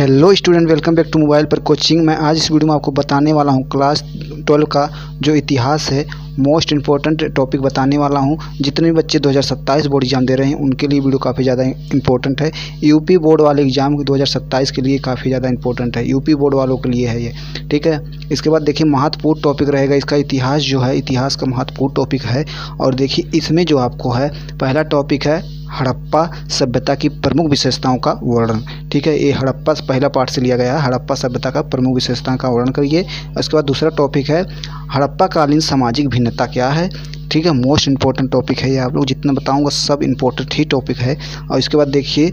Hello student, welcome back to mobile पर coaching. मैं आज इस वीडियो में आपको बताने वाला हूं क्लास 12 का जो इतिहास है मोस्ट इम्पोर्टेंट टॉपिक बताने वाला हूं। जितने भी बच्चे 2027 बोर्ड एग्जाम दे रहे हैं उनके लिए वीडियो काफ़ी ज़्यादा इंपॉर्टेंट है। यूपी बोर्ड वाले एग्जाम 2027 के लिए काफ़ी ज़्यादा इंपॉर्टेंट है, यूपी बोर्ड वालों के लिए है ये, ठीक है। इसके बाद देखिए महत्वपूर्ण टॉपिक रहेगा इसका इतिहास, जो है इतिहास का महत्वपूर्ण टॉपिक है। और देखिए इसमें जो आपको है पहला टॉपिक है हड़प्पा सभ्यता की प्रमुख विशेषताओं का वर्णन, ठीक है। ये हड़प्पा पहला पार्ट से लिया गया है, हड़प्पा सभ्यता का प्रमुख विशेषताओं का वर्णन करिए। उसके बाद दूसरा टॉपिक है हड़प्पा कालीन सामाजिक भिन्नता क्या है, ठीक है। मोस्ट इम्पोर्टेंट टॉपिक है ये, आप लोग जितना बताऊंगा सब इम्पोर्टेंट ही टॉपिक है। और इसके बाद देखिए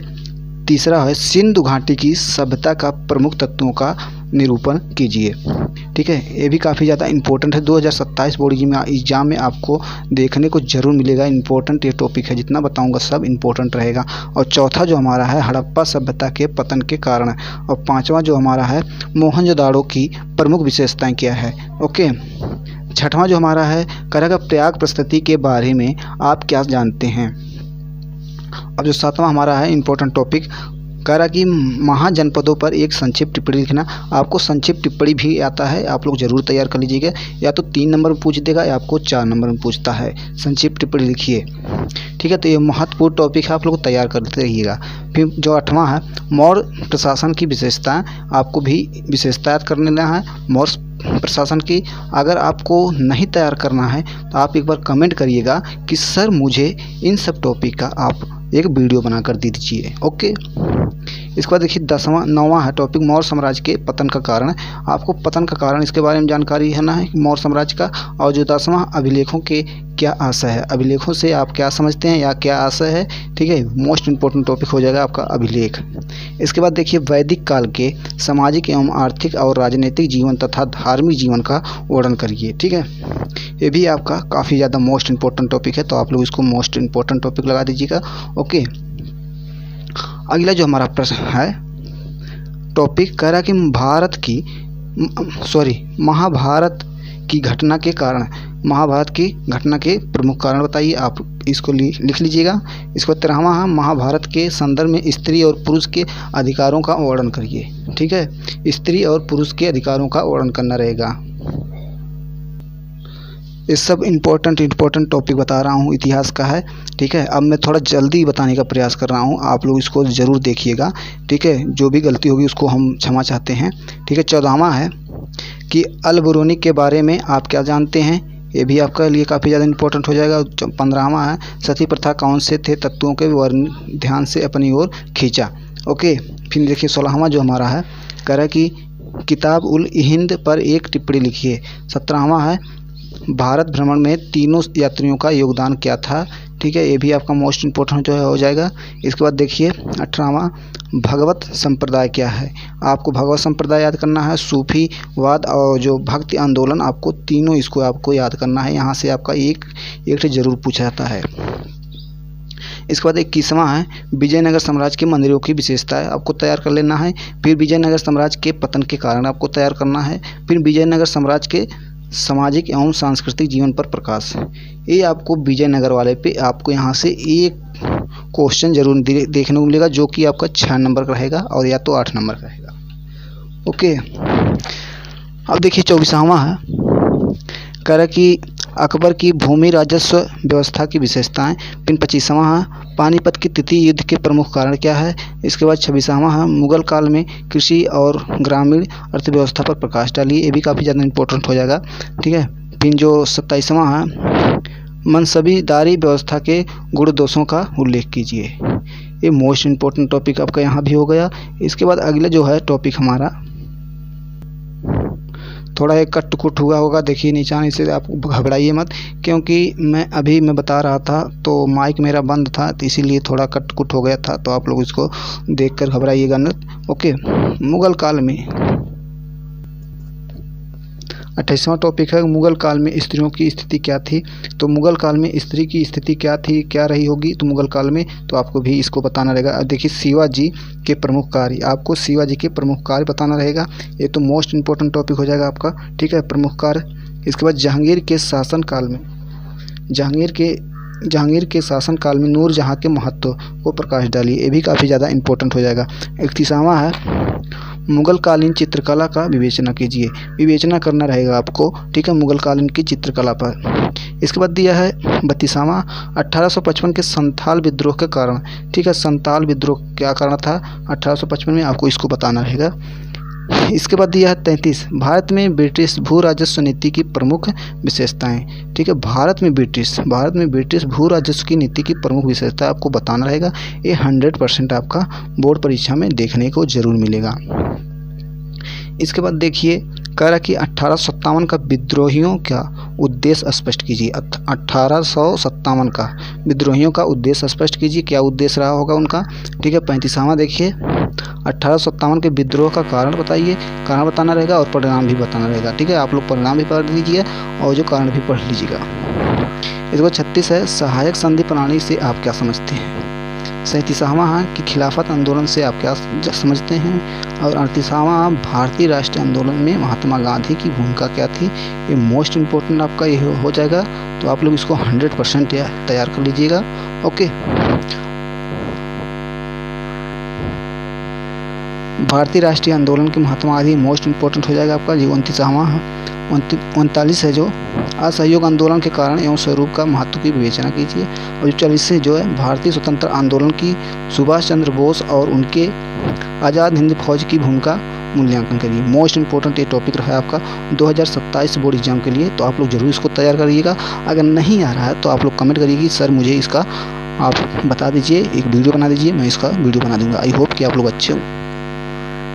तीसरा है सिंधु घाटी की सभ्यता का प्रमुख तत्वों का निरूपण कीजिए, ठीक है। ये भी काफ़ी ज़्यादा इंपॉर्टेंट है, 2027 बोर्ड एग्जाम में आपको देखने को जरूर मिलेगा। इंपॉर्टेंट ये टॉपिक है, जितना बताऊंगा सब इंपॉर्टेंट रहेगा। और चौथा जो हमारा है हड़प्पा सभ्यता के पतन के कारण, और पांचवा जो हमारा है मोहनजोदाड़ो की प्रमुख विशेषताएं क्या है, ओके। छठवां जो हमारा है करेगा प्रयाग प्रस्तुति के बारे में आप क्या जानते हैं। अब जो सातवां हमारा है इंपॉर्टेंट टॉपिक कह रहा कि महाजनपदों पर एक संक्षिप्त टिप्पणी लिखना। आपको संक्षिप्त टिप्पणी भी आता है, आप लोग जरूर तैयार कर लीजिएगा। या तो 3 नंबर में पूछ देगा या आपको 4 नंबर में पूछता है, संक्षिप्त टिप्पणी लिखिए, ठीक है। तो ये महत्वपूर्ण टॉपिक है, आप लोग तैयार करते रहिएगा। फिर जो 8वां है मौर्य प्रशासन की विशेषताएं, आपको भी विशेषता याद करने लेना है मौर्य प्रशासन की। अगर आपको नहीं तैयार करना है तो आप एक बार कमेंट करिएगा कि सर मुझे इन सब टॉपिक का आप एक वीडियो बना कर दे दीजिए, ओके। इसके बाद देखिए 9वां है टॉपिक मौर्य साम्राज्य के पतन का कारण। आपको पतन का कारण इसके बारे में जानकारी है ना है मौर्य साम्राज्य का। और जो 10वां अभिलेखों के क्या आशय है, अभिलेखों से आप क्या समझते हैं या क्या आशय है, ठीक है। मोस्ट इंपॉर्टेंट टॉपिक हो जाएगा आपका अभिलेख। इसके बाद देखिए वैदिक काल के सामाजिक एवं आर्थिक और राजनीतिक जीवन तथा धार्मिक जीवन का वर्णन करिए, ठीक है। ये भी आपका काफ़ी ज़्यादा मोस्ट इंपॉर्टेंट टॉपिक है, तो आप लोग इसको मोस्ट इंपॉर्टेंट टॉपिक लगा दीजिएगा, ओके। अगला जो हमारा प्रश्न है टॉपिक कह रहा कि महाभारत की घटना के कारण, महाभारत की घटना के प्रमुख कारण बताइए। आप इसको लिख लीजिएगा। इसको 13वां है महाभारत के संदर्भ में स्त्री और पुरुष के अधिकारों का वर्णन करिए, ठीक है। स्त्री और पुरुष के अधिकारों का वर्णन करना रहेगा। ये सब इम्पोर्टेंट टॉपिक बता रहा हूँ, इतिहास का है, ठीक है। अब मैं थोड़ा जल्दी बताने का प्रयास कर रहा हूँ, आप लोग इसको ज़रूर देखिएगा, ठीक है। जो भी गलती होगी उसको हम क्षमा चाहते हैं, ठीक है। 14वां है कि अल बरूनी के बारे में आप क्या जानते हैं, ये भी आपके लिए काफ़ी ज़्यादा इंपॉर्टेंट हो जाएगा। 15वां है सती प्रथा कौन से थे तत्वों के वर्ण ध्यान से अपनी ओर खींचा, ओके। फिर देखिए 16वां जो हमारा है कह रहा है कि किताब उल हिंद पर एक टिप्पणी लिखिए। 17वां है भारत भ्रमण में तीनों यात्रियों का योगदान क्या था, ठीक है। ये भी आपका मोस्ट इम्पोर्टेंट जो है हो जाएगा। इसके बाद देखिए 18वां भगवत संप्रदाय क्या है। आपको भगवत संप्रदाय याद करना है, सूफी वाद और जो भक्ति आंदोलन, आपको तीनों इसको आपको याद करना है। यहाँ से आपका एक जरूर पूछा जाता है। इसके बाद 21वां है विजयनगर साम्राज्य के मंदिरों की विशेषताएं, आपको तैयार कर लेना है। फिर विजयनगर साम्राज्य के पतन के कारण आपको तैयार करना है। फिर विजयनगर साम्राज्य के सामाजिक एवं सांस्कृतिक जीवन पर प्रकाश। ये आपको विजयनगर वाले पे आपको यहाँ से एक क्वेश्चन जरूर देखने को मिलेगा, जो कि आपका 6 नंबर का रहेगा और या तो 8 नंबर का रहेगा, ओके। अब देखिए 24वां है कह रहा कि अकबर की भूमि राजस्व व्यवस्था की विशेषताएं। फिर 25वां है पानीपत की तृतीय युद्ध के प्रमुख कारण क्या है। इसके बाद 26वां है मुगल काल में कृषि और ग्रामीण अर्थव्यवस्था पर प्रकाश डालिए। ये भी काफ़ी ज़्यादा इंपॉर्टेंट हो जाएगा, ठीक है। फिर जो 27वां है मनसबीदारी व्यवस्था के गुण दोषों का उल्लेख कीजिए। ये मोस्ट इम्पोर्टेंट टॉपिक आपका यहाँ भी हो गया। इसके बाद अगला जो है टॉपिक हमारा थोड़ा एक कट कुट हुआ होगा, देखिए निशान, इसे आप घबराइए मत, क्योंकि मैं बता रहा था तो माइक मेरा बंद था, तो इसीलिए थोड़ा कट कुट हो गया था। तो आप लोग इसको देखकर घबराइएगा न, ओके। मुगल काल में 28वां टॉपिक है मुगल काल में स्त्रियों की स्थिति क्या थी। तो मुगल काल में स्त्री की स्थिति क्या थी, क्या रही होगी तो मुगल काल में, तो आपको भी इसको बताना रहेगा। अब देखिए शिवाजी के प्रमुख कार्य, आपको शिवाजी के प्रमुख कार्य बताना रहेगा। ये तो मोस्ट इम्पोर्टेंट टॉपिक हो जाएगा आपका, ठीक है, प्रमुख कार्य। इसके बाद जहांगीर के शासनकाल में जहांगीर के शासनकाल में नूरजहाँ के महत्व को प्रकाश डालिए। ये भी काफ़ी ज़्यादा इंपॉर्टेंट हो जाएगा। 31वां है मुगल कालीन चित्रकला का विवेचना कीजिए। विवेचना करना रहेगा आपको, ठीक है, मुगल कालीन की चित्रकला पर। इसके बाद दिया है 32वां 1855 के संथाल विद्रोह के कारण, ठीक है, संथाल विद्रोह क्या कारण था 1855 में, आपको इसको बताना रहेगा। इसके बाद दिया है 33 भारत में ब्रिटिश भू राजस्व नीति की प्रमुख विशेषताएं, ठीक है, भारत में ब्रिटिश भू राजस्व की नीति की प्रमुख विशेषता आपको बताना रहेगा। ये 100% आपका बोर्ड परीक्षा में देखने को जरूर मिलेगा। इसके बाद देखिए कह रहा कि 1857 का विद्रोहियों का उद्देश्य स्पष्ट कीजिए। 1857 का विद्रोहियों का उद्देश्य स्पष्ट कीजिए, क्या उद्देश्य रहा होगा उनका, ठीक है। 35वां देखिए 1857 के विद्रोह का कारण बताइए, कारण बताना रहेगा और परिणाम भी बताना रहेगा, ठीक है। आप लोग परिणाम भी पढ़ लीजिए और जो कारण भी पढ़ लीजिएगा। इसके बाद 36 है सहायक संधि प्रणाली से आप क्या समझते हैं। 37वां है कि खिलाफत आंदोलन से आप क्या समझते हैं। और 38वां भारतीय राष्ट्रीय आंदोलन में महात्मा गांधी की भूमिका क्या थी। ये मोस्ट इम्पोर्टेंट आपका ये हो जाएगा, तो आप लोग इसको 100% तैयार कर लीजिएगा। ओके, भारतीय राष्ट्रीय आंदोलन के महात्मा गांधी मोस्ट इम्पोर्टेंट हो जाएगा आपका। जो 39 है जो असहयोग आंदोलन के कारण एवं स्वरूप का महत्व की विवेचना कीजिए। और जो 40 से जो है भारतीय स्वतंत्र आंदोलन की सुभाष चंद्र बोस और उनके आज़ाद हिंद फौज की भूमिका मूल्यांकन करिए। मोस्ट इम्पोर्टेंट ये टॉपिक रहा है आपका 2027 बोर्ड एग्जाम के लिए, तो आप लोग जरूर इसको तैयार करिएगा। अगर नहीं आ रहा है तो आप लोग कमेंट करिए कि सर मुझे इसका आप बता दीजिए, एक वीडियो बना दीजिए, मैं इसका वीडियो बना दूंगा। आई होप कि आप लोग अच्छे हो।